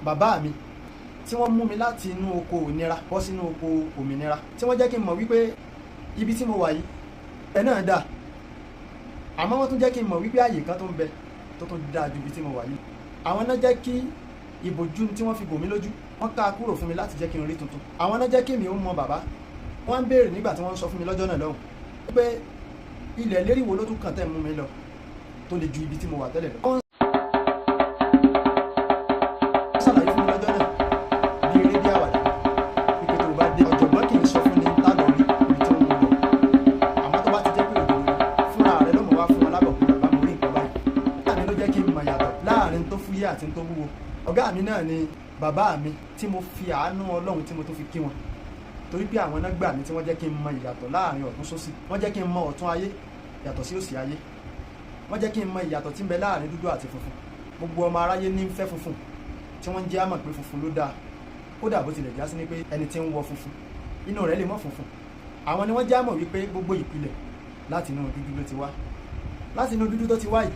bàbá mi tí wọ́n mú mi láti inú oko òmìnira bọ́ sínú oko òmìnira, tí wọ́n jẹ́ kí n mọ̀ wípé ibi tí mo wà yìí ẹ̀ náà dáa, àmọ́ wọ́n tún jẹ́ kí n mọ̀ wípé àyè kan tó ń bẹ tó tún dáa ju ibi tí mo wà yìí. àwọn náà jẹ́ kí ìbòjú tí wọ́n fi bò mí lójú wọ́n ká kúrò fún mi láti jẹ́ kí n rí tuntun. àwọn náà jẹ́ kí mi ó mọ bàbá. wọ́n ń béèrè nígbà tí wọ́n ń sọ fún mi lọ́jọ́ náà lọ́hùn pé ilẹ̀ lérí wo ló tún kàn tẹ́ mú mi lọ tó lè ju ibi tí mo wà tẹ́lẹ̀ lọ. wọ́n ṣàlàyé fún mi lọ́jọ́ náà bí eré bí àwàdà pípé tó bá dé ọ̀jọ̀gbọ́n kì í sọ fún ní tálọ̀ rí ibi tí wọ́n mú lọ, àmọ́ tó bá ti jẹ́ pé òdòdó fúnra rẹ̀ ló mọ̀ wá fún wọn lábọ̀ pé bàbá mo rí nǹkan báyìí. láàrin ló jẹ́ kí n mọ̀ yàtọ̀ láàrin tó fúyẹ́ àti tó wúwo. ọ̀gá mi náà ni bàbá mi tí mo fi àánú Ọlọ́run tí mo tó fi kí wọn, torí pé àwọn náà gbà mí tí wọ́n jẹ́ kí n mọ ìyàtọ̀ láàrin ọ̀tún sósì, wọ́n jẹ́ kí n mọ ọ̀tún ayé yàtọ̀ sí òsì ayé, wọ́n jẹ́ kí n mọ ìyàtọ̀ tí ń bẹ láàrin dúdú àti funfun. gbogbo ọmọ aráyé ní ń fẹ́ funfun tí wọ́n ń jẹ́ àmọ̀ pé funfun ló dáa, kódà bó tilẹ̀ já sí ní pé ẹni tí ń wọ funfun inú rẹ̀ lè mọ́ funfun. àwọn ni wọ́n jẹ́ àmọ̀ wípé gbogbo ìpìlẹ̀ láti inú dúdú ló ti wá, láti inú dúdú tó ti wá yìí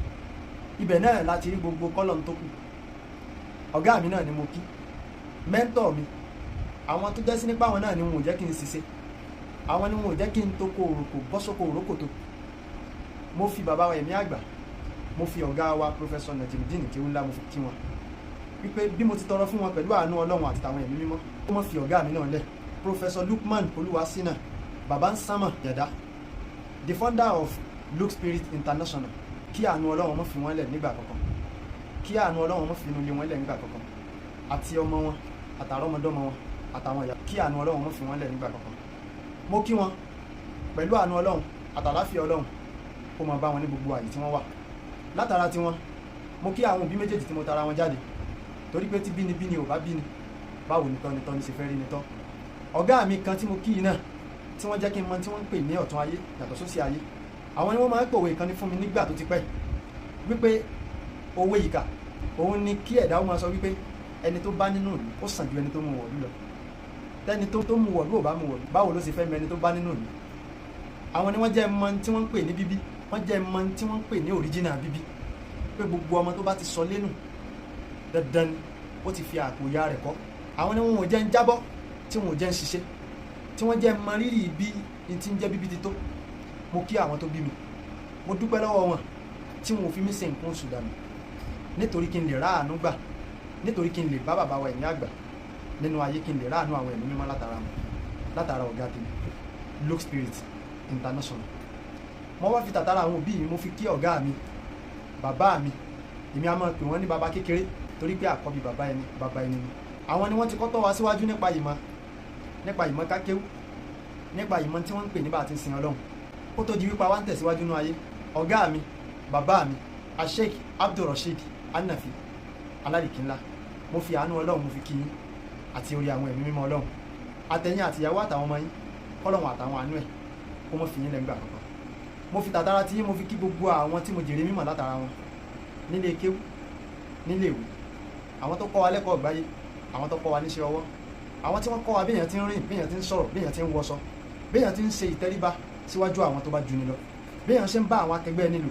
ibẹ̀ náà láti rí gbogbo kọ́lọ̀n tó kù. ọ̀gá mi náà ni mo kí, mẹ́ńtọ̀ mi, àwọn tó jẹ́ sí nípa àwọn náà ni wọn ò jẹ́ kí n ṣiṣẹ́, àwọn ni wọn ò jẹ́ kí n tó kó òròkò bọ́ sóko òrókòtò. mo fi bàbá wa ẹ̀mí àgbà, mo fi ọ̀gá wa Professor Najimudeen Kéwúńlá mo fi kí wọn wípé bí mo ti tọrọ fún wọn pẹ̀lú àánú Ọlọ́run àti tàwọn ẹ̀mí mímọ́, ó mọ̀ fi ọ̀gá mi náà lẹ̀. Professor Lukman Olúwasínà bàbá ń sánmọ̀ yàdá, the founder of Luke Spirit International, kí àánú Ọlọ́run mọ̀ fi wọ́n lẹ̀ nígbà kankan, kí àánú Ọlọ́run mọ̀ fi inú ilé wọn lẹ̀ nígbà kankan, àti ọmọ wọn àtàrọ́mọdọ́mọ wọn àtàwọn ìyá, kí àánú Ọlọ́run mọ̀ fi wọ́n lẹ̀ nígbà kankan. mo kí wọn pẹ̀lú àánú Ọlọ́run àtàláfíà Ọlọ́run kó máa bá wọn ní gbogbo àyè tí wọ́n wà. látara tiwọn mo kí àwọn òbí méjèèjì tí mo tara wọn jáde, torí pé tí bínibíni ò bá bíni báwo ni tọ́ni ṣe fẹ́ rí ni tọ́. ọ̀gá mi kan tí mo kí yìí náà tí wọ́n jẹ́ kí n mọ tí wọ́n ń pè ní ọ̀tún ayé yàtọ̀ sósì ayé, àwọn ni wọ́n máa ń pòwe kan ní fún mi nígbà tó ti pẹ́ wípé owó ìkà òun ni kí ẹ̀dá ó máa sọ wípé ẹni tó bá nínú ìlú ó sàn ju ẹni tó mú wọ̀lú lọ, tẹ́ni tó mú wọ̀lú ò bá mú wọ̀lú báwo ló ṣe fẹ́ mọ ẹni tó bá nínú ìlú. àwọn ni wọ́n jẹ́ mọ tí wọ́n ń pè ní bíbí, wọ́n jẹ́ mọ tí wọ́n ń pè ní òríjìnà bíbí, pé gbogbo ọmọ tó bá ti sọ lẹ́nu dandan ni ó ti fi àpò ìyá rẹ̀ kọ́. àwọn ni wọn ò jẹ́ ń jábọ́, tí wọn ò jẹ́ ń ṣiṣẹ́, tí wọ́n jẹ́ mọ rírì bí n ti ń jẹ́ bíbí ti tó. mo kí àwọn tó bí mi, mo dúpẹ́ lọ́wọ́ wọn tí wọn ò fi mí ṣe nǹkan oṣù dànù, nítorí kí n lè ráàánú gbà, nítorí kí n lè bá bàbá wa ẹ̀mí àgbà nínú ayé, kí n lè ráàánú àwọn ẹ̀mí mímọ́ látara ọ̀gá tèmi Luke Spirit International. mo wá fi tàtàrà àwọn òbí mi mo fi kí ọ̀gá mi, bàbá mi, èmi a máa pè wọ́n ní bàbá kékeré torí pé àkọ́bí bàbá ẹni ni. àwọn ni wọ́n ti kọ́ tọ́ wa síwájú nípa ìmọ̀ kákéwú, nípa ìmọ̀ tí wọ́n ń pè ní bá ti sin Ọlọ́run kó tó di wípa wá ń tẹ̀síwájú ní ayé. ọ̀gá mi, bàbá mi, Sheikh Abdulrasheed Anafi alárìkínlá, mo fi àánú Ọlọ́run mo fi kí yín àti orí àwọn ẹ̀mí mímọ́ Ọlọ́run, àtẹ̀yìn àtìyàwó àtàwọn ọmọ yín, kọ́lọ́run àtàwọn àánú ẹ̀ kó mọ̀ fi yín lẹ́ngbà kankan. mo fi tàtàrà tí yín mo fi kí gbogbo àwọn tí mo jèrè mímọ̀ látara wọn nílé kéwú, nílé ìwé, àwọn tó kọ́ wa lẹ́kọ̀ọ́ ìgbáyé, àwọn tó kọ́ wa níṣẹ́ ọwọ́, àwọn tí wọ́n kọ́ wa béèyàn ti ń rìn, béèyàn ti ń sọ̀rọ̀, béèyàn ti ń wọṣọ, béèyàn ti ń ṣe ìtẹríba síwájú àwọn tó bá jù ní lọ, béèyàn ṣe ń bá àwọn akẹgbẹ́ nílò.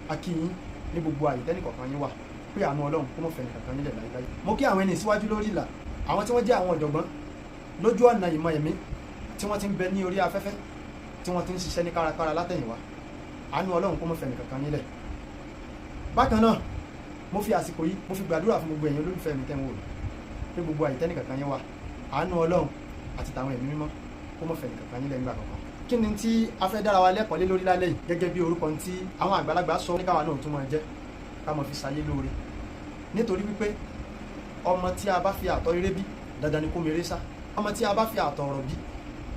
a kí yín ní gbogbo àyè tẹ́nìkọ̀ọ̀kan yín wà, pé àánú Ọlọ́run kó mọ̀ fẹ́ nìkankan nílẹ̀ láyé. mo kí àwọn ẹni síwájú lórí ìlà, àwọn tí wọ́n jẹ́ àwọn ọ̀jọ̀gbọ́n lójú ọ̀nà ìmọ̀ ẹ̀mí tí wọ́n ti ń bẹ ní orí afẹ́fẹ́, tí wọ́n ti ń ṣiṣẹ́ ní kárakára látẹ̀yìnwá. àánú Ọlọ́run kó mọ̀ fẹ́ nìkankan nílẹ̀. bákan náà mo fi àsìkò yìí mo fi gbàdúrà fún gbogbo ẹ̀yin olólùfẹ́ mi tẹ́wọ̀n wò pé gbogbo àyè tẹ́nìkankan yín wà, àánú Ọlọ́run àti tàwọn ẹ̀mí mímọ́ kó mọ̀ fẹ́ nìkankan nílẹ̀ nígbà kankan. kí ni tí a fẹ́ dára wa lẹ́kọ̀ọ́ lé lórí lálẹ́ yìí, gẹ́gẹ́ bí orúkọ tí àwọn àgbàlagbà sọ ní káwa náà tún máa jẹ́, ká mọ̀ fi ṣayé lóore. nítorí wípé ọmọ tí a bá fi àtọ̀ rere bí dandan ni kó mèrè sá, ọmọ tí a bá fi àtọ̀ ọ̀rọ̀ bí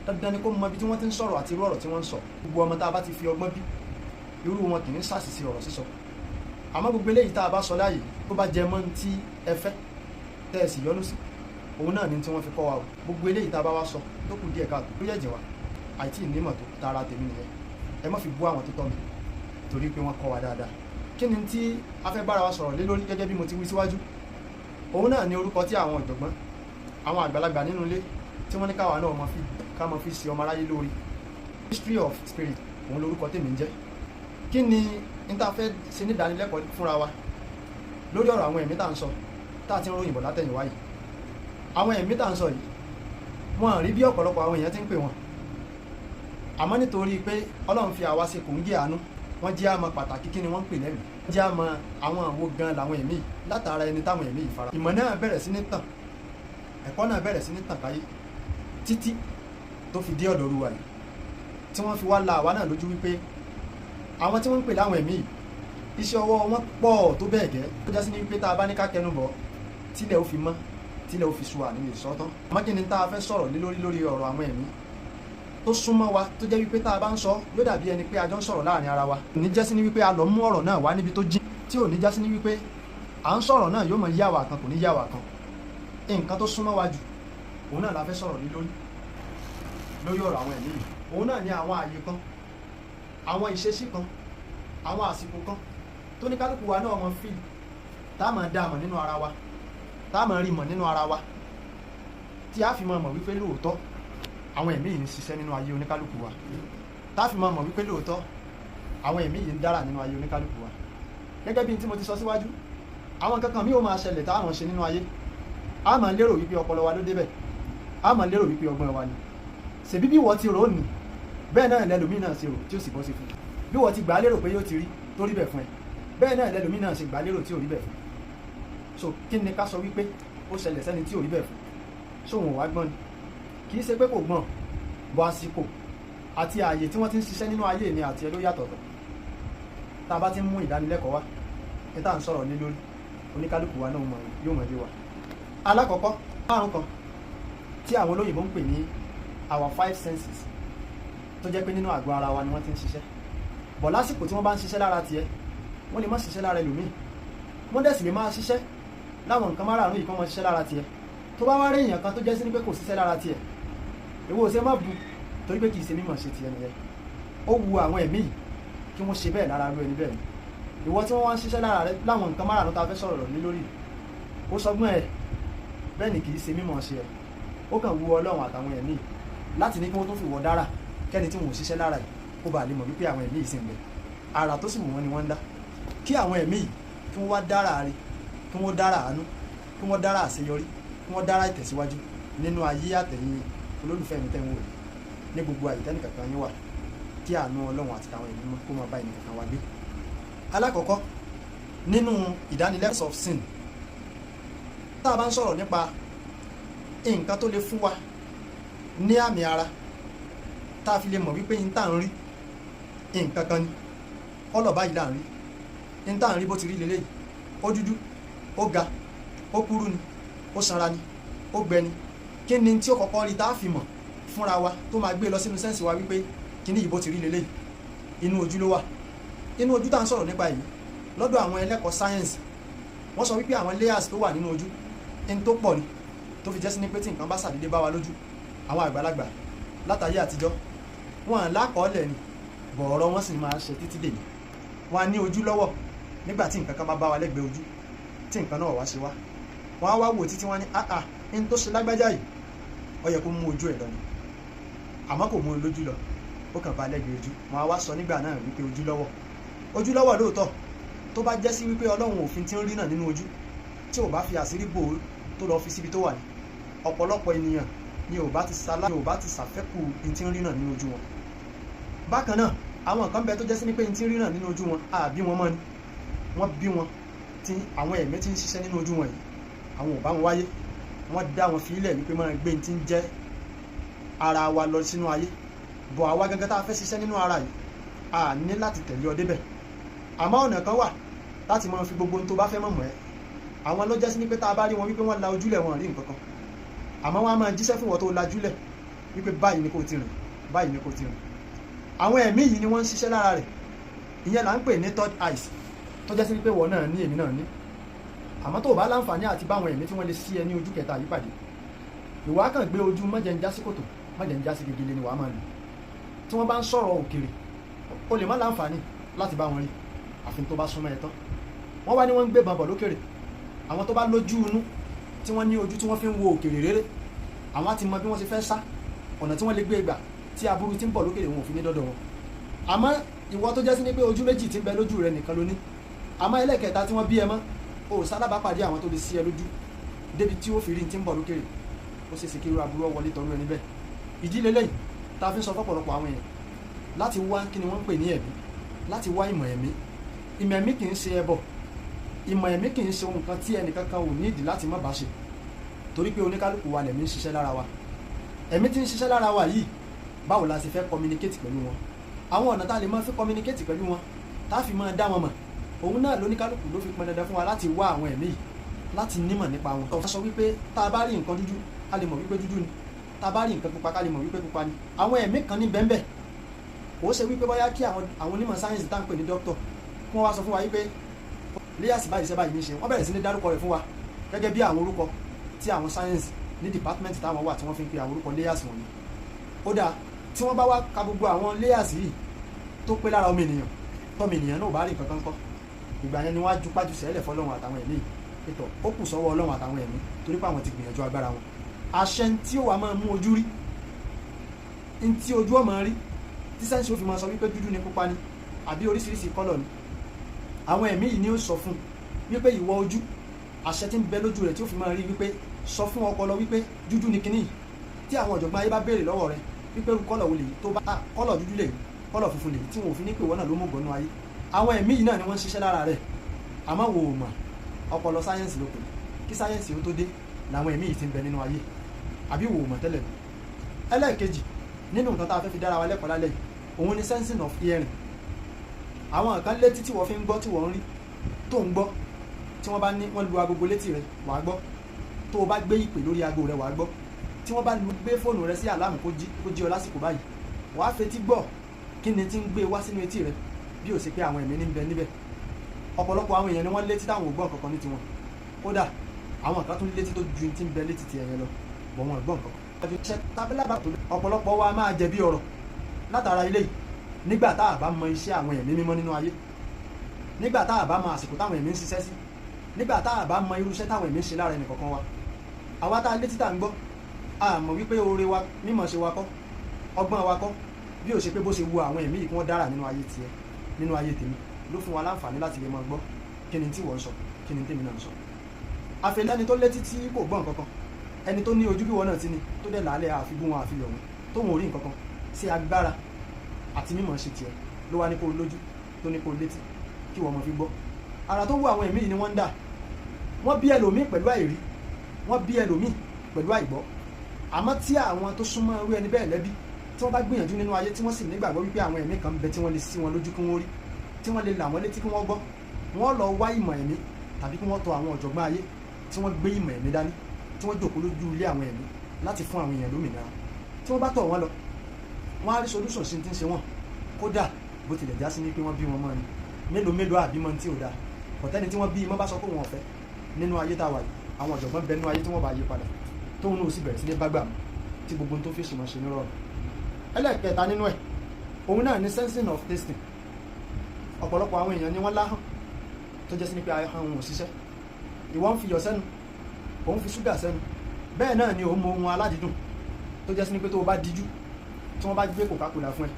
dandan ni kó mọ ibi tí wọ́n ti ń sọ̀rọ̀ àti irú ọ̀rọ̀ tí wọ́n ń sọ. gbogbo ọmọ tá a bá ti fi ọgbọ́n bí irú wọn kì í ṣàṣìṣe ọ̀rọ̀ sísọ. àmọ́ gbogbo eléyìí tá a bá sọ láàyè tó bá jẹ mọ́ tí ẹ fẹ́ tẹ́ ẹ sì yọ́nú sí, òun náà ni tí wọ́n fi kọ́ wa o. gbogbo eléyìí tá a bá wá sọ tó kù díẹ̀ káàtó ló yẹ̀ jẹ̀ wá àìtí ìnímọ̀ tó tara tèmi nìyẹn. ẹ má fi bú àwọn tó tọ́ mi torí pé wọ́n kọ́ wa dáadáa. kí ni tí a fẹ́ bára wa sọ̀rọ̀ lé lórí gẹ́gẹ́ bí mo ti wí síwájú, òun náà ni orúkọ tí àwọn ọ̀jọ̀gbọ́n, àwọn àgbàlagbà nínú ilé tí wọ́n ní káwa náà ká mọ fi ṣe ọmọ aráyé lórí. History of Spirit òun lorúkọ tèmi ń jẹ́. kí ni níta fẹ́ ṣe ní ìdánilẹ́kọ̀ọ́ fúnra wa lórí ọ̀rọ̀ àwọn ẹ̀mí tá à ń sọ, tá a ti ń ròyìn bọ̀ látẹ̀yìnwá yìí àwọn ẹ̀mí tá à ń sọ yìí wọn rí bí ọ̀pọ̀lọpọ̀ àwọn èèyàn ti ń pè wọn àmọ́ nítorí pé Ọlọ́run fi àwa ṣe kòńgẹ́ àánú wọ́n jẹ́ àmọ́ pàtàkì kí ni wọ́n ń pè lẹ́mìí wọ́n jẹ́ àmọ́ àwọn àwo gan làwọn ẹ̀mí yìí látara ẹni táwọn ẹ̀mí yìí fara ìmọ̀ náà bẹ̀rẹ̀ sí ní tàn ẹ̀kọ́ náà bẹ̀rẹ̀ sí ní tàn káyé títí tó fi dé ọ̀dọ̀ Olúwa yìí tí wọ́n fi wá la àwa náà lójú wípé àwọn tí wọ́n ń pè láwọn ẹ̀mí yìí iṣẹ́ ọwọ́ wọn pọ̀ tó bẹ́ẹ̀ gẹ́ tó jásí ní wípé tá a bá ní ká kẹnu bọ̀ tílẹ̀ ó fi mọ́ tílẹ̀ ó fi sú ànílè sọ́tán àmọ́ kí ni tá a fẹ́ sọ̀rọ̀ lé lórí ọ̀rọ̀ àwọn ẹ̀mí tó súnmọ́ wa tó jẹ́ wípé tá a bá ń sọ yóò dàbí ẹni pé a jọ ń sọ̀rọ̀ láàrin ara wa ní jásí ní wípé a lọ mú ọ̀rọ̀ náà wá níbi tó jìn tí ò ní jásí ní wípé à ń sọ̀rọ̀ náà yóò mọ yáwà kan kò ní yáwà kan nǹkan tó súnmọ́ wa jù òun náà la fẹ́ sọ̀rọ̀ lé lórí ọ̀rọ̀ àwọn ẹ̀mí yìí òun náà ní àwọn ààyè kan àwọn ìṣesí kan àwọn àsìkò kan tó ní kálukú wa náà mọ fíìlì tá a máa dá mọ̀ nínú ara wa tá a máa rí mọ̀ nínú ara wa tí a fi máa mọ̀ wípé lóòótọ́ àwọn ẹ̀mí yìí ń ṣiṣẹ́ nínú ayé oníkálukú wa tá a fi máa mọ̀ wípé lóòótọ́ àwọn ẹ̀mí yìí ń dára nínú ayé oníkálukú wa gẹ́gẹ́ bí tí mo ti sọ síwájú àwọn kankan mi ò máa ṣẹlẹ̀ tá a máa ṣe nínú ayé a máa lérò wípé ọpọlọ wa ló débẹ̀ a máa lérò wípé ọgbọ́n wa ni ṣèbí bí wọ́n ti rò ó nì bẹ́ẹ̀ náà lẹ́lòmíì náà ṣe rò tí ó sì bọ́ sí fún bí wọ́n ti gbà á lérò pé yóò ti rí tó rí bẹ̀ fún ẹ bẹ́ẹ̀ náà lẹ́lòmíì náà ṣe gbà á lérò tí ò rí bẹ̀ fún so kí ni ká sọ wípé ó ṣẹlẹ̀ sẹ́ni tí ò rí bẹ̀ fún sóhun wá gbọ́n ni kì í ṣe pé kò gbọ́n bọ́ àsìkò àti ààyè tí wọ́n ti ń ṣiṣẹ́ nínú ayé mi àti ẹ ló yàtọ̀tọ̀ tá a bá ti ń mú ìdánilẹ́kọ̀ọ́ wá ní tá à ń sọ̀rọ̀ lé lórí oníkálukú wa náà yóò mọ̀ ilé wa. alákọ̀ọ́kọ́ márùn kan tí àwọn olóyìnbó ń pè ní our 5 senses tó jẹ́ pé nínú àgọ́ ara wa ni wọ́n ti ń ṣiṣẹ́ bọ̀ lásìkò tí wọ́n bá ń ṣiṣẹ́ lára tiẹ̀ wọ́n lè má ṣiṣẹ́ lára ẹlòmíì wọ́n dẹ̀ sì lè máa ṣiṣẹ́ láwọn nǹkan márààrún yìí kan máa ṣiṣẹ́ lára tiẹ̀ tó bá wá rí èèyàn kan tó jẹ́ sí ní pé kò ṣiṣẹ́ lára tiẹ̀ èwo ò ṣe má bu torí pé kì í ṣe mímọ̀ ṣe tiẹ̀ nìyẹn ó wu àwọn ẹ̀mí yìí kí wọ́n ṣe bẹ́ẹ̀ lára ẹni bẹ́ẹ̀ ni ìwọ tí wọ́n wá ń ṣiṣẹ́ lára rẹ láwọn nǹkan márààrún tá a fẹ́ sọ̀rọ̀ ní lórí ó sọgbọ́n ẹ̀ bẹ́ẹ̀ ni kì í ṣe mímọ̀ ṣe ẹ̀ ó kàn wu Ọlọ́run àtàwọn ẹ̀mí yìí láti ní kí wọ́n tó fi wọ́ dára kẹ́ni tí wọ́n ò ṣiṣẹ́ lára yìí kó bàa lè mọ̀ wípé àwọn ẹ̀mí yìí sì ń bẹ ara tó sì wù wọ́n ni wọ́n ń dá kí àwọn ẹ̀mí yìí kí wọ́n wá dára rẹ kí wọ́n dára àánú kí wọ́n dára àṣeyọrí kí wọ́n dára ìtẹ̀síwájú nínú ayé àtẹ̀yìn olólùfẹ́ mi tẹ́wọ̀n rẹ̀ ní gbogbo àyè tẹ́nì kankan yín wà kí àánú Ọlọ́run àti àwọn ẹ̀mí kó máa bá ẹnì kankan wá gbé. alákọ̀ọ́kọ́ nínú ìdánilẹ́kọ̀ọ́ of sin tá a bá ń sọ̀rọ̀ nípa nǹkan tó lè fún wa ní àmì ara tá a fi lè mọ̀ wípé n tá à ń rí nǹkan kan ni ọlọ́ba yìí là ń rí n tá à ń rí bó ti rí lélẹ́yìí ó dúdú ó ga ó kúrú ni ó sanra ni ó gbẹ ni kí ni tí ó kọ́kọ́ rí tá a fi mọ̀ fúnra wa tó máa gbé lọ sínú sẹ́ǹsì wa wípé kí ni ìbò ti rí lélẹ́yìí inú ojú ló wà inú ojú tá à ń sọ̀rọ̀ nípa yìí lọ́dọ̀ àwọn ẹlẹ́kọ̀ọ́ sáyẹ́ǹsì wọ́n sọ wípé àwọn layers tó wà nínú ojú ẹni tó pọ̀ ni tó fi jẹ́ sí ní pé tí nǹkan bá ṣàdédé bá wa lójú àwọn àgbàlagbà látàyé àtijọ́ wọn lákọọ́lẹ̀ ni bọ̀ọ̀rọ̀ wọn sì máa ṣe títí dèní wọn á ní ojú lọ́wọ́ nígbà tí nǹkan kan bá bá wa lẹ́gbẹ̀ẹ́ ojú tí nǹkan náà wá ṣe wá wọn á wá wò títí wọn ní àà ní tó ṣe lágbájá yìí ó yẹ kó mú ojú ẹ̀ lọ ni àmọ́ kò mú un lójú lọ ó kàn bá lẹ́gbẹ̀ẹ́ ojú wọn á wá sọ nígbà náà wípé ojú lọ́wọ́ lóòótọ́ tó bá jẹ́ sí wípé Ọlọ́run òfin tí ń rí náà nínú ojú tí ò bá fi àṣírí bò ó tó lọ fi síbi tó wà ní ọ̀pọ̀lọpọ̀ ènìyàn ni ò bá ti ṣàfẹ́kù ní tí ń rí náà nínú ojú wọn. bákan náà àwọn kan bẹ tó jẹ́ sí ní pé ní tí ń rí náà nínú ojú wọn àbí wọn mọ́ ni wọ́n bí wọn tí àwọn ẹ̀mí tí ń ṣiṣẹ́ nínú ojú wọn yìí àwọn ò bá wọn wáyé wọ́n dá wọn fi ilẹ̀ wípé máa gbé ní tí ń jẹ́ ara wa lọ sínú ayé bọ̀ àwa gangan tá a fẹ́ ṣiṣẹ́ nínú ara yìí a ní láti tẹ̀lé ọ débẹ̀ àmọ́ ọ̀nà kan wà láti máa fi gbogbo ohun tó bá fẹ́ mọ̀ ẹ́ àwọn ló jẹ́ sí ní pé tá a bá rí wọn wípé wọ́n la ojúlẹ̀ wọn rí nǹkan kan àmọ́ wọ́n á máa jíṣẹ́ fún wọn tó lajúlẹ̀ wípé báyìí ni kò ti rìn báyìí ni kò ti rìn àwọn ẹ̀mí yìí ni wọ́n ń ṣiṣẹ́ lára rẹ̀ ìyẹn là ń pè ní third eyes tó jẹ́ sí pé wọ́n náà ní èmi náà ní àmọ́ tó bá láǹfààní àti báwọn ẹ̀mí tí wọ́n lè sí ẹ ní ojú kẹta yìí pàdé ìwà kàn gbé ojú mọ́jẹ̀njá sí kòtò mọ́jẹ̀njá sí gegele ni wàá máa lò tí wọ́n bá ń sọ̀rọ̀ òkèrè o lè má láǹfààní láti bá wọn rí àfi tó bá súnmọ́ ẹ tán wọ́n wá ní wọ́n ń gbé bàbọ̀ lókèrè àwọn tó bá lójú inú tí wọ́n ní ojú tí wọ́n fi ń wo òkèrè rere àwọn á ti mọ bí wọ́n ṣe fẹ́ sá ọ̀nà tí wọ́n lè gbé gbà tí aburú ti ń bọ̀ lókèrè wọn ò fi ní dọ́dọ̀ wọn àmọ́ ìwọ tó jẹ́ sí ní pé ojú méjì ti ń bẹ lójú rẹ nìkan ló ní àmọ́ ẹlẹ́kẹta tí wọ́n bí ẹ mọ́ o sálábàápàdé àwọn tó lè sí ẹ lójú débi tí ó fi rí ní tí ń bọ̀ lókèrè ó ṣe é ṣe kí irú aburú wọlé tọrú ẹni bẹ́ẹ̀. ìdílé lẹ́yìn tá a fi ń sọ fọ́pọ̀lọpọ̀ àwọn èèyàn láti wá kí ni wọ́n ń pè ní ẹ̀mí, láti wá ìmọ̀ ẹ̀mí. ìmọ̀ ẹ̀mí kì í ṣe ẹbọ, ìmọ̀ ẹ̀mí kì í ṣe ohun kan tí ẹnìkankan ò ní ìdí láti má bá ṣe, torí pé oníkálukú wa lẹ̀mí ń ṣiṣẹ́ lára wa. ẹ̀mí tí ń ṣiṣẹ́ lára wa yìí, báwo la ṣe fẹ́ communicate pẹ̀lú wọn? àwọn ọ̀nà tá a lè máa fi communicate pẹ̀lú wọn, tá a fi máa dá wọn mọ̀, òun náà lóníkálukú ló fi pọn dandan fún wa láti wá àwọn ẹ̀mí yìí, láti nímọ̀ nípa wọn. ọ̀fọ̀ sọ wípé tá a bá rí nǹkan dúdú a lè mọ̀ wípé dúdú ni, tá a bá rí nǹkan pupa ká lè mọ̀ wípé pupa ni. àwọn ẹ̀mí kan ní bẹ́ẹ̀ bẹ́ẹ̀, kò ṣe wípé bóyá kí àwọn onímọ̀ sáyẹ́nsì tá à ń pè ní dókítọ̀ kí wọ́n wá sọ fún wa wípé léyàsì báyìí iṣẹ́ báyìí ní ṣe, wọ́n bẹ̀rẹ̀ sí ní dárúkọ rẹ̀ fún wa gẹ́gẹ́ bí àwọn orúkọ tí àwọn sáyẹ́nsì ní dìpátímẹ́ǹtì táwọn wà tí wọ́n fi ń pe àwọn orúkọ léyàsì wọ̀nyí. ó dáa tí wọ́n bá wá ka gbogbo àwọn léyàsì yìí tó pé lára ọmọ ènìyàn, tọ́mọ ènìyàn náà ò bá rí nǹkan kan kọ́, ìgbà yẹn ni wọ́n á ju pájú sẹ́lẹ̀ fọlọ́run àtàwọn ẹ̀mí ètò ó kù sọ́wọ́ ọlọ́run àtàwọn ẹ̀mí, torí pé àwọn ti gbìyànjú agbára wọn. àṣẹ tí ó wà máa mú ojú rí, tí ojú ọmọ rí, tí sáyẹ́nsì ó fi máa sọ wípé dúdú ni pupa ni àbí oríṣiríṣi kọ́lọ̀ ni, àwọn ẹ̀mí yìí ni ó sọ fún wípé ìwọ ojú, àṣẹ tí ń bẹ lójú rẹ̀ tí ó fi máa rí wípé sọ fún ọpọlọ wípé dúdú ni kinní yìí. tí àwọn ọ̀jọ̀gbọ́n ayé bá béèrè lọ́wọ́ rẹ̀ wípé kọ́lọ̀ wo lèyí tó bá kọ́lọ̀ dúdú lèyí, kọ́lọ̀ funfun lèyí, tí wọn ò fi ní pé wọn náà ló mú gbọ́nú ayé. àwọn ẹ̀mí yìí náà ni wọ́n ń ṣiṣẹ́ lára rẹ̀, àmọ́ wò ó mọ̀, ọpọlọ sáyẹ́nsì ló pè é. kí sáyẹ́nsì ó tó dé làwọn ẹ̀mí yìí ti ń bẹ nínú ayé, àbí wò ó mọ̀ tẹ́lẹ̀. ẹlẹ́ẹ̀kejì nínú nǹkan tá a fẹ́ fi dára wa lẹ́kọ̀ọ́ lálẹ́ yìí, òun ni sensing of hearing. àwọn kan létí tí wọ́n fi ń gbọ́, tí wọ́n ń rí, tó ń gbọ́. tí wọ́n bá ní wọ́n lu agogo létí rẹ̀ wàá gbọ́, tó o bá gbé ìpè lórí aago rẹ̀ wàá gbọ́, tí wọ́n bá gbé fóònù rẹ̀ sí àlámù kó jí ọ lásìkò báyìí wàá fetí gbọ́ kí ni tí ń gbé wá sínú etí rẹ̀, bí ó ṣe pé àwọn ẹ̀mí ní ń bẹ níbẹ̀. ọ̀pọ̀lọpọ̀ àwọn èèyàn ni wọ́n létí táwọn ò gbọ́ nǹkan kan ní tiwọn, kódà àwọn kan tún létí tó ju ti ń bẹ létí ti ẹ̀yẹ lọ, bọ̀ wọn gbọ́ nǹkan kan. ọ̀pọ̀lọpọ̀ wa máa jẹ̀bi ọ̀rọ̀ látara ilé yìí nígbà tá a bá mọ iṣẹ́ àwọn ẹ̀mí mímọ́ nínú ayé, nígbà tá a bá mọ àsìkò táwọn ẹ̀mí ń ṣiṣẹ́ sí, nígbà tá a bá mọ irúṣẹ́ táwọn ẹ̀mí ń ṣe lára ẹnì kọ̀ọ̀kan wa. àwa tá a létí tá a ń gbọ́, a mọ̀ wípé oore wa mímọ̀ ṣe wa kọ́, ọgbọ́n wa kọ́, bí ó ṣe pé bó ṣe wu àwọn ẹ̀mí yìí kí wọ́n dára nínú ayé tiẹ̀, nínú ayé tèmi, ló fún wa láǹfààní láti lè máa gbọ́ kí ni tí wọ́n sọ, kí ni tèmi náà sọ. àfẹ́lẹ́ni tó létí tí kò gbọ́ nǹkan kan, ẹni tó ní ojú bí wọn náà ti ní, tó dẹ̀ làálẹ̀ àfibú wọn àfihàn wọn, tó wọn ò rí nǹkan kan, sí agbára àti mímọ̀ ṣe tiẹ̀ ló wá ní kó lójú, tó ní kó létí kí wọ́n mọ̀ fi gbọ́. ara tó wù àwọn ẹ̀mí yìí ni wọ́n ń dà. wọ́n bí ẹlòmíì pẹ̀lú àìrí, wọ́n bí ẹlòmíì pẹ̀lú àìgbọ́. àmọ́ tí àwọn tó súnmọ́ irú ẹni bẹ́ẹ̀ lẹ́bí, tí wọ́n bá gbìyànjú nínú ayé, tí wọ́n sì nígbàgbọ́ wípé àwọn ẹ̀mí kan ń bẹ tí wọ́n lè sí wọn lójú kí wọ́n rí, tí wọ́n lè là wọ́n létí kí wọ́n gbọ́, wọ́n lọ wá ìmọ̀ ẹ̀mí, tàbí kí wọ́n tọ̀ àwọn ọ̀jọ̀gbọ́n ayé tí wọ́n gbé ìmọ̀ ẹ̀mí dání, tí wọ́n jókòó lójú ilé àwọn ẹ̀mí láti fún àwọn èèyàn lómìnira. tí wọ́n bá tọ̀ wọ́n lọ, wọ́n á rí solution sí ti ń ṣe wọ́n, kódà bó tilẹ̀ já sí ní pé wọ́n bí wọn mọ́ ni, mélòó àbímọ tí ò dáa, ọ̀tẹ́ni tí wọ́n bí mọ́ bá sọ pé wọn ò fẹ́ nínú ayé tá a wà yìí, àwọn ọ̀jọ̀gbọ́n bẹ nínú ayé tí wọ́n bá yí padà, tóun náà sì bẹ̀rẹ̀ sí ní bá gbà mú, tí gbogbo tó fèsì mọ̀ ṣe ní rọrùn. ẹlẹ́ẹ̀kẹta nínú ẹ̀, òun náà ni sensing of tasting. ọ̀pọ̀lọpọ̀ àwọn èèyàn ni wọ́n láhàn tó jẹ́ sí ní pé ahọ́n wọn ò ṣiṣẹ́. ìwọ ń fi iyọ̀ sẹ́nu, òun fi ṣúgà sẹ́nu, bẹ́ẹ̀ náà ni òun mọ ohun aládìídùn tó jẹ́ sí ní pé tó o bá dijú, tí wọ́n bá gbé Coca-Cola fún ẹ,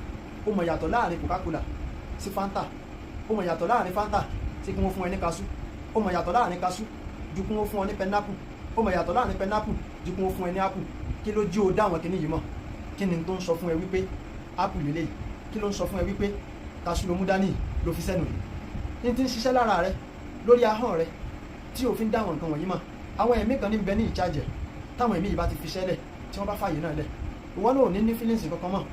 ó mọ yàtọ̀ láàrin Coca-Cola sí Fanta, ó mọ yàtọ̀ láàrin Fanta sí kí wọ́n fún ẹ ní kaṣú, ó mọ yàtọ̀ láàrin kaṣú ju kí wọ́n fún ọ ní pẹnápù, ó mọ yàtọ̀ láàrin pẹnápù ju kí wọ́n fún ẹ ní ápù. kí ló jí o dá àwọn kìíní yìí mọ̀? kí ni tó ń sọ fún ẹ wípé ápù lélẹ́yìí? kí ló ń sọ fún ẹ wípé kaṣú ló mú dání ló fi sẹ́nu yìí? ní ti ń ṣiṣẹ́ lára rẹ, lórí ahọ́n rẹ, tí o fi ń dá àwọn nǹkan wọ̀nyí mọ̀. àwọn ẹ̀mí kan ní bẹ ní ìjájẹ̀, táwọn ẹ̀mí yìí bá ti fi ṣẹ́lẹ̀, tí wọ́n bá fààyè náà lẹ̀, ìwọ náà ò ní feelings kankan mọ́.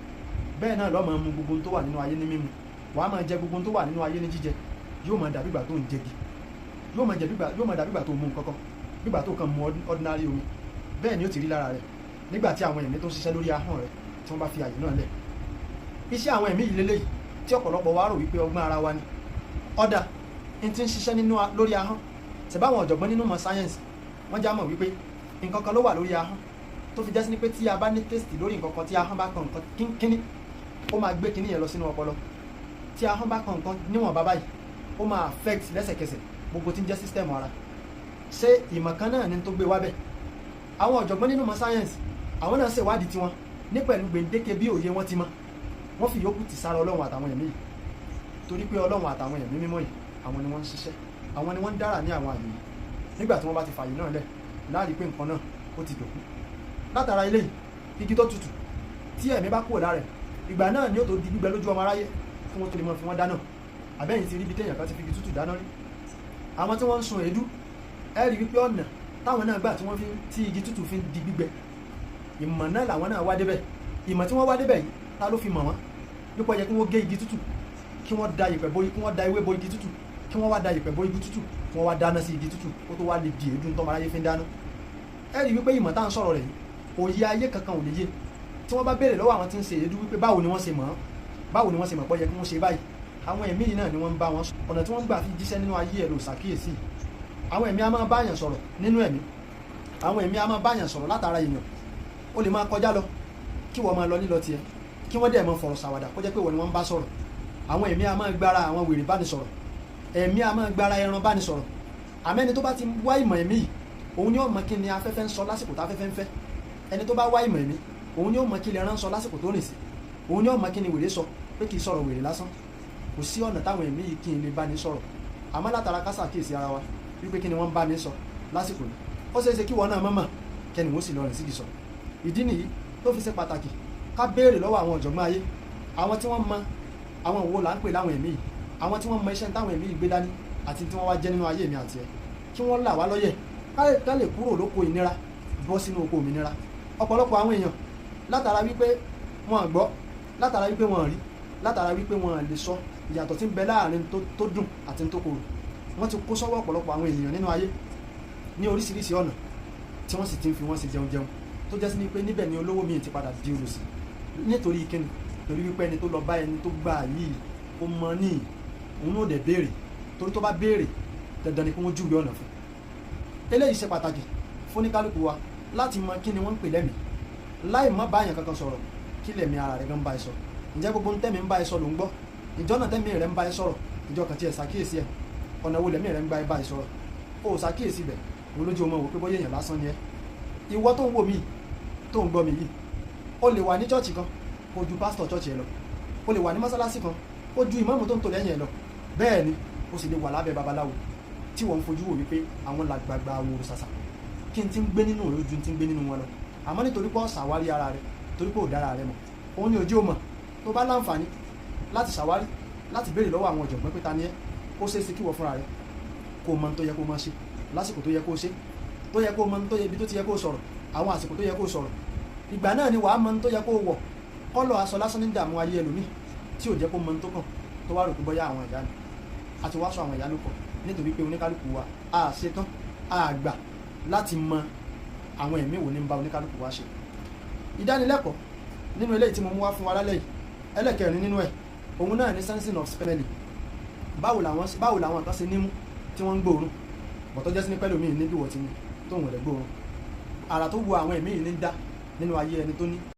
bẹ́ẹ̀ náà lọ́ọ́ máa mu gbogbo tó wà nínú ayé ní mímu, wàá máa jẹ gbogbo tó wà nínú ayé ní jíjẹ, yóò máa dàbí ìgbà tó ń jẹgi, yóò máa dàbí ìgbà tó mu nǹkankan, bí ìgbà tó kàn mu ordinary omi. bẹ́ẹ̀ ni ó ti rí lára rẹ̀ nígbà tí àwọn ẹ̀mí tó ń ṣiṣẹ́ lórí ahọ́n rẹ̀ tí wọ́n bá fi àyè náà lẹ̀. iṣẹ́ àwọn ẹ̀mí yìí lélẹ́yìí tí ọ̀pọ̀lọpọ̀ wa rò wípé ọgbọ́n ara wa ni. ọ̀dà n ti ń ṣiṣẹ́ lórí ahọ́n, ṣèbáwọn ọ̀jọ̀gbọ́n nínú mọ̀ sáyẹ́ǹsì wọ́n já mọ̀ wípé nǹkan kan ló wà lórí ahọ́n tó fi jẹ́ sí ní pé tí a bá ní tẹ́sítì lórí nǹkan kan, tí ahọ́n bá kan nǹkan kíní, ó máa gbé kíní yẹn lọ sínú ọpọlọ. tí ahọ́n bá kan nǹkan níwọ̀n bàbá yìí, ó máa affect lẹ́sẹ̀kẹsẹ̀ gbogbo tí ń jẹ́ system ara. ṣé ìmọ̀ kan náà ni tó gbé wá bẹ́ẹ̀? àwọn ọ̀jọ̀gbọ́n nínú mọ̀ sáyẹ́ǹsì àwọn náà ṣèwádìí tiwọn ní pẹ̀lú gbèǹdéke bí òye wọn ti mọ̀, wọ́n fi yòókù ti sára Ọlọ́run àtàwọn ẹ̀mí yìí, torí pé Ọlọ́run àtàwọn ẹ̀mí mímọ́ yìí àwọn ni wọ́n ń ṣiṣẹ́, àwọn ni wọ́n ń dára ní àwọn àyè yìí. nígbà tí wọ́n bá ti fààyè náà lẹ̀ láàrí pé nǹkan náà ó ti dòkú. Látara eléyìí igi tó tutù tí ẹ̀mí bá kúrò lára ẹ̀ ìgbà náà ni ó tó di gbígbẹ lójú ọmọ aráyé fún wọn tó lè mọ fi wọn dáná. Àbẹ́yìn ti rí ibi téèyàn kan ti fi igi tútù dáná rí. Àwọn tí wọ́n ń sun èédú ẹ rí wípé ọ̀nà táwọn náà gbà tí igi tútù fi ń di gbígbẹ ìmọ̀ náà làwọn náà wá débẹ̀. Ìmọ̀ tí wọ́n wá débẹ̀ yìí ta ló fi mọ̀ wọ́n nípa yẹ kí wọ́n gé igi tútù kí wọ́n da ìpẹ̀ bo kí wọ́n da ewé bo igi tútù kí wọ́n wá da ìpẹ̀ bo igi tútù kí wọ́n wá dáná sí igi tútù kó tó wá lè di èédú tọ́mọ aráyé fi ń dáná. ẹ rí wípé ìmọ̀ tá à ń sọ̀rọ̀ rẹ̀ yìí òye ayé kankan ò lè yé. Tí wọ́n bá béèrè lọ́wọ́ àwọn tí ń ṣe èédú wípé báwo ni wọ́n ṣe mọ̀ pọ́ yẹ kí wọ́n ṣe báyìí, àwọn ẹ̀mí yìí náà ni wọ́n ń bá wọn sọ ọ̀nà tí wọ́n gbà fi jíṣẹ́ nínú ayé ẹ̀ ló ṣàkíyèsí. Àwọn ẹ̀mí a máa báyàn sọ̀rọ̀ nínú ẹ̀mí, àwọn ẹ̀mí a máa báyàn sọ̀rọ̀ látara èèyàn. Ó lè máa kọjá lọ kí wọ́n máa lọ lílọ tiẹ̀ kí wọ́n dẹ̀ máa fọ̀rọ̀ ṣàwàdà kó jẹ́ pé wọ́n ni wọ́n ń bá sọ̀rọ̀. Àwọn ẹ̀mí a máa gbára àwọn wèrè bá ní sọ̀rọ̀, ẹ̀mí a máa gbára ẹran bá ní sọ̀rọ̀. Àmẹ́ni tó bá ti wá ìmọ̀ ẹ̀mí yìí òun ni ó mọ kí ni afẹ́fẹ́ ń sọ lásìkò tá afẹ́fẹ́ ń fẹ́. Ẹni tó bá wá ìmọ̀ ẹ̀mí òun ni ó mọ kí ni ẹran ń sọ lásìkò tó rìn sí, òun ni ó mọ kí ni wèrè sọ pé kì í sọ̀rọ̀ wèrè lásán. Kò sí ọ̀nà táwọn ẹ̀mí yìí kí n lè bá ní sọ̀rọ̀. Àmọ́ látara ká ṣàkíyèsí ara wa wípé kí ni wọ́n bá ní sọ lásìkò yìí. Ó ṣeé ṣe kí wọ́n náà mọ̀mọ̀ kẹ́ni wọ́n sì lọ rìn sídìí sọ. Ìdí nìyí tó fi ṣe pàtàkì ká béèrè lọ́wọ́ àwọn ọ̀jọ̀gbọ́n ayé, àwọn tí wọ́n mọ àwọn òwò là ń pè láwọn ẹ̀mí yìí, àwọn tí wọ́n mọ iṣẹ́ táwọn ẹ̀mí yìí gbé dání àti tí wọ́n wá jẹ́ nínú ayé mi àti ẹ̀, kí wọ́n là wá lọ́yẹ̀ ká lè kúrò lóko ìnira bọ́ sínú oko òmìnira. Ọ̀pọ̀lọpọ̀ àwọn èèyàn látara wípé wọn gbọ́, látara wípé wọn rí, látara wípé wọn lè sọ ìyàtọ̀ tí ń bẹ láàrin tó dùn àti tó korò, wọ́n ti kó sọ́wọ́ ọ̀pọ̀lọpọ̀ àwọn ènìyàn nínú ayé ní oríṣiríṣi ọ̀nà tí wọ́n sì ti ń fi wọ́n ṣe jẹun tó jẹ́ sí ní pé níbẹ̀ ni olówó míì ti padà di olòṣì. Nítorí kíni? Torí wípé ẹni tó lọ bá ẹni tó gbà yìí ó mọ ní òun náà dẹ̀ béèrè, torí tó bá béèrè dandan ni kí wọ́n júwe ọ̀nà fún. Eléyìí ṣe pàtàkì fún oníkálukú wa láti mọ kí ni wọ́n ń pè lẹ́mìí, láì má bá èèyàn kankan sọ̀rọ̀ kí lẹ̀mí ara rẹ̀ gan bá ẹ sọ. Ǹjẹ́ gbogbo ń tẹ́mi ń bá ẹ sọ ló ń gbọ́? Ìjọ náà tẹ́mi rẹ̀ ń bá ẹ sọ̀rọ̀ ìjọ kan tí ẹ ṣàkíyèsí ẹ ọ̀nà wo lẹ̀mí rẹ̀ ń bá ẹ sọ̀rọ̀ ó ṣàkíyèsí bẹ̀ òun lójú ọmọ wò pé bóyá èèyàn lásán ni ẹ. Ìwọ tó ń wò mí tó ń gbọ́ mi yìí ó lè wà ní chọ́ọ̀chì kan kó ju pásítọ̀ chọ́ọ̀chì ẹ lọ, ó lè wà ní mọ́sálásí kan kó ju ìmáàmù tó ń tò lẹ́yìn ẹ lọ, bẹ́ẹ̀ ni ó sì lè wà lábẹ́ babaláwo tí wọ́n ń fojú wò wípé àwọn làgbàgbà àwòrò ṣàṣà kí n ti ń gbé nínú rẹ ojú ti ń gbé nínú wọn lọ. Àmọ́ nítorí pé ó ṣàwárí ara rẹ, torí pé ò dára rẹ mọ̀, òun ni òjì ò mọ̀. Tó bá láǹfààní láti ṣàwárí láti béèrè lọ́wọ́ àwọn ọ̀jọ̀gbọ́n pé ta ni ẹ́, ó ṣeé ṣe kí wọ́n fúnra rẹ kó mọ tó yẹ kó máa ṣe lásìkò tó yẹ kó ṣe, tó yẹ kó mọ tó yẹ ibi tó ti yẹ kó sọ̀rọ̀, àwọn àsìkò tó yẹ kó sọ̀rọ̀. Ìgbà náà ni wàá mọ tó yẹ kó wọ̀. Kọ́lọ̀ aṣọ lásán ní dààmú ayé ẹlòmíì tí ò jẹ́ kó mọ tó kàn tó wá rò pé bóyá àwọn ìyá ni àti wá sọ àwọn ìyá ló kọ̀, nítorí pé oníkálukú wa a ṣetán a gbà láti mọ àwọn ẹ̀mí wo ní ń bá oníkálukú wa ṣe. Ìdánilẹ́kọ̀ọ́ nínú eléyìí tí mo mú wá fún wa lálẹ́ yìí ẹlẹ́kẹrin nínú ẹ̀ òun náà ní sensing of smelling. Báwo làwọn kan ṣe nímú tí wọ́n ń gbóòórùn bọ̀tọ́ jẹ́ sí ní pẹ́lú mi níbi wọ̀ tí tóun rẹ̀ gbóòórùn. Àrà tó wo àwọn ẹ̀mí yìí ní dá nínú ayé ẹni tó ní